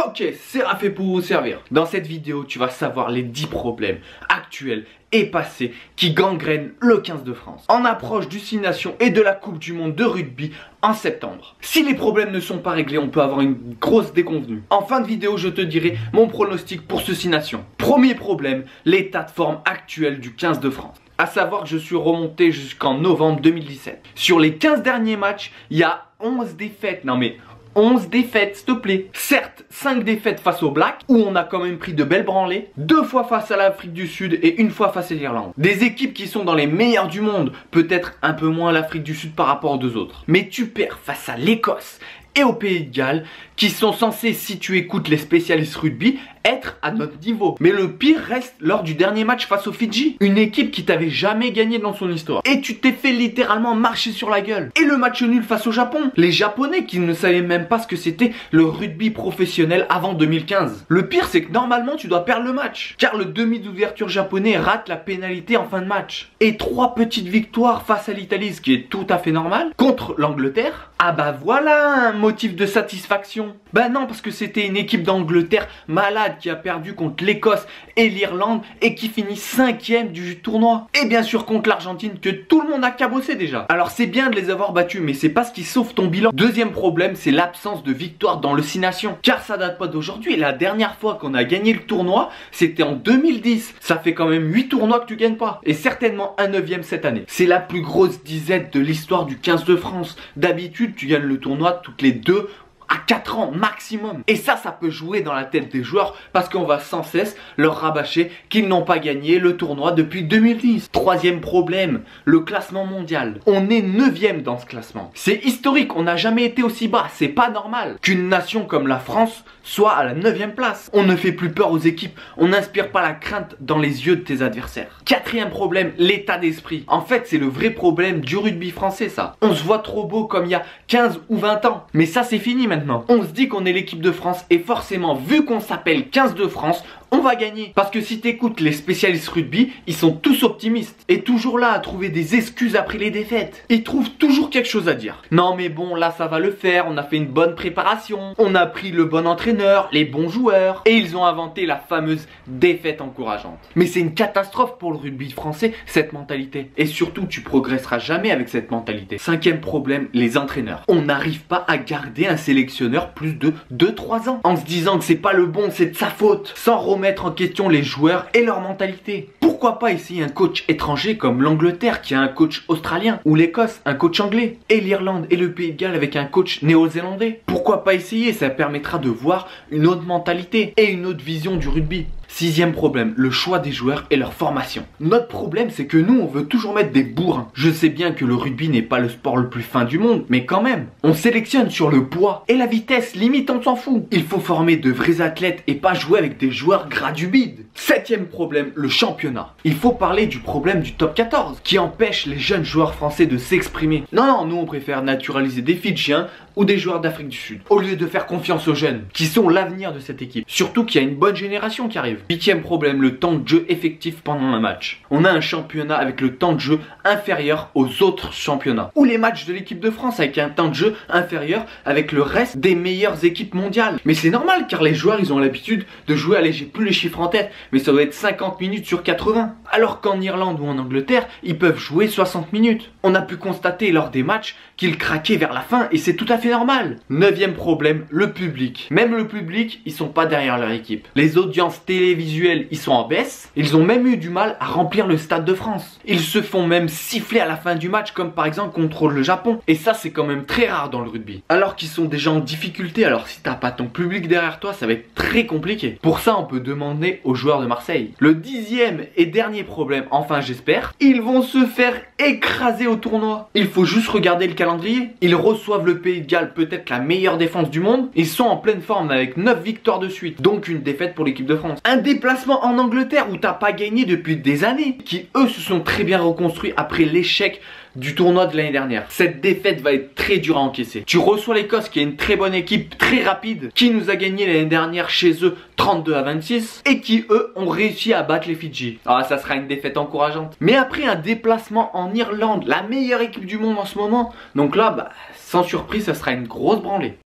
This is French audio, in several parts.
Ok, c'est Raphaël pour vous servir. Dans cette vidéo, tu vas savoir les 10 problèmes actuels et passés qui gangrènent le 15 de France en approche du 6 Nations et de la Coupe du Monde de rugby en septembre. Si les problèmes ne sont pas réglés, on peut avoir une grosse déconvenue. En fin de vidéo, je te dirai mon pronostic pour ce 6 Nations. Premier problème, l'état de forme actuel du 15 de France. À savoir que je suis remonté jusqu'en novembre 2017. Sur les 15 derniers matchs, il y a 11 défaites. Non mais 11 défaites, s'il te plaît. Certes, 5 défaites face aux Blacks, où on a quand même pris de belles branlées. 2 fois face à l'Afrique du Sud et 1 fois face à l'Irlande. Des équipes qui sont dans les meilleures du monde. Peut-être un peu moins l'Afrique du Sud par rapport aux deux autres. Mais tu perds face à l'Écosse et au Pays de Galles, qui sont censés, si tu écoutes les spécialistes rugby, être à notre niveau. Mais le pire reste lors du dernier match face aux Fidji. Une équipe qui t'avait jamais gagné dans son histoire. Et tu t'es fait littéralement marcher sur la gueule. Et le match nul face au Japon. Les Japonais qui ne savaient même pas ce que c'était le rugby professionnel avant 2015. Le pire, c'est que normalement, tu dois perdre le match. Car le demi d'ouverture japonais rate la pénalité en fin de match. Et 3 petites victoires face à l'Italie, ce qui est tout à fait normal. Contre l'Angleterre. Ah bah voilà un motif de satisfaction. Bah non, parce que c'était une équipe d'Angleterre malade qui a perdu contre l'Écosse et l'Irlande et qui finit 5e du tournoi. Et bien sûr contre l'Argentine que tout le monde a cabossé déjà. Alors c'est bien de les avoir battus, mais c'est pas ce qui sauve ton bilan. Deuxième problème, c'est l'absence de victoire dans le 6 Nations. Car ça date pas d'aujourd'hui. La dernière fois qu'on a gagné le tournoi, c'était en 2010. Ça fait quand même 8 tournois que tu gagnes pas. Et certainement un 9e cette année. C'est la plus grosse disette de l'histoire du 15 de France. D'habitude, tu gagnes le tournoi toutes les 2 à 4 ans maximum. Et ça peut jouer dans la tête des joueurs parce qu'on va sans cesse leur rabâcher qu'ils n'ont pas gagné le tournoi depuis 2010. Troisième problème, le classement mondial. On est 9e dans ce classement. C'est historique, on n'a jamais été aussi bas. C'est pas normal qu'une nation comme la France soit à la 9e place. On ne fait plus peur aux équipes, on n'inspire pas la crainte dans les yeux de tes adversaires. Quatrième problème, l'état d'esprit. En fait, c'est le vrai problème du rugby français, ça. On se voit trop beau comme il y a 15 ou 20 ans. Mais ça, c'est fini maintenant. On se dit qu'on est l'équipe de France et forcément, vu qu'on s'appelle 15 de France, on va gagner. Parce que si t'écoutes les spécialistes rugby, ils sont tous optimistes. Et toujours là à trouver des excuses après les défaites. Ils trouvent toujours quelque chose à dire. Non mais bon, là ça va le faire, on a fait une bonne préparation. On a pris le bon entraîneur, les bons joueurs. Et ils ont inventé la fameuse défaite encourageante. Mais c'est une catastrophe pour le rugby français, cette mentalité. Et surtout, tu progresseras jamais avec cette mentalité. Cinquième problème, les entraîneurs. On n'arrive pas à garder un sélectionneur plus de 2-3 ans. En se disant que c'est pas le bon, c'est de sa faute. Sans remettre en question les joueurs et leur mentalité. Pourquoi pas essayer un coach étranger comme l'Angleterre qui a un coach australien, ou l'Écosse un coach anglais, et l'Irlande et le Pays de Galles avec un coach néo-zélandais. Pourquoi pas essayer, ça permettra de voir une autre mentalité et une autre vision du rugby. Sixième problème, le choix des joueurs et leur formation. Notre problème, c'est que nous, on veut toujours mettre des bourrins. Je sais bien que le rugby n'est pas le sport le plus fin du monde, mais quand même, on sélectionne sur le poids et la vitesse, limite on s'en fout. Il faut former de vrais athlètes et pas jouer avec des joueurs gras du bide. Septième problème, le championnat. Il faut parler du problème du top 14, qui empêche les jeunes joueurs français de s'exprimer. Non, nous on préfère naturaliser des Fidjiens ou des joueurs d'Afrique du Sud, au lieu de faire confiance aux jeunes, qui sont l'avenir de cette équipe. Surtout qu'il y a une bonne génération qui arrive. Huitième problème, le temps de jeu effectif pendant un match. On a un championnat avec le temps de jeu inférieur aux autres championnats. Ou les matchs de l'équipe de France avec un temps de jeu inférieur avec le reste des meilleures équipes mondiales. Mais c'est normal car les joueurs ils ont l'habitude de jouer, allez j'ai plus les chiffres en tête, mais ça doit être 50 minutes sur 80. Alors qu'en Irlande ou en Angleterre, ils peuvent jouer 60 minutes. On a pu constater lors des matchs qu'ils craquaient vers la fin et c'est tout à fait normal. Neuvième problème, le public. Même le public, ils sont pas derrière leur équipe. Les audiences télévisuelles, ils sont en baisse. Ils ont même eu du mal à remplir le Stade de France. Ils se font même siffler à la fin du match, comme par exemple contre le Japon. Et ça, c'est quand même très rare dans le rugby. Alors qu'ils sont déjà en difficulté, alors si t'as pas ton public derrière toi, ça va être très compliqué. Pour ça, on peut demander aux joueurs de Marseille. Le dixième et dernier problème, enfin j'espère, ils vont se faire écraser au tournoi. Il faut juste regarder le calendrier. Ils reçoivent le Pays de Galles, peut-être la meilleure défense du monde. Ils sont en pleine forme avec 9 victoires de suite, donc une défaite pour l'équipe de France. Un déplacement en Angleterre où t'as pas gagné depuis des années, qui eux se sont très bien reconstruits après l'échec du tournoi de l'année dernière. Cette défaite va être très dure à encaisser. Tu reçois l'Écosse qui est une très bonne équipe, très rapide, qui nous a gagné l'année dernière chez eux 32-26 et qui eux ont réussi à battre les Fidji. Ah, ça sera une défaite encourageante. Mais après un déplacement en Irlande, la meilleure équipe du monde en ce moment, donc là, sans surprise, ça sera une grosse branlée.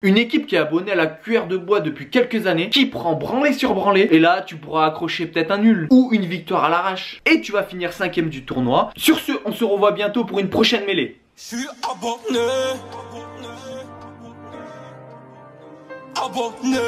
Une équipe qui est abonnée à la cuillère de bois depuis quelques années, qui prend branlée sur branlée, et là tu pourras accrocher peut-être un nul ou une victoire à l'arrache. Et tu vas finir 5ème du tournoi. Sur ce, on se revoit bientôt pour une prochaine mêlée. Je suis abonné. Abonné.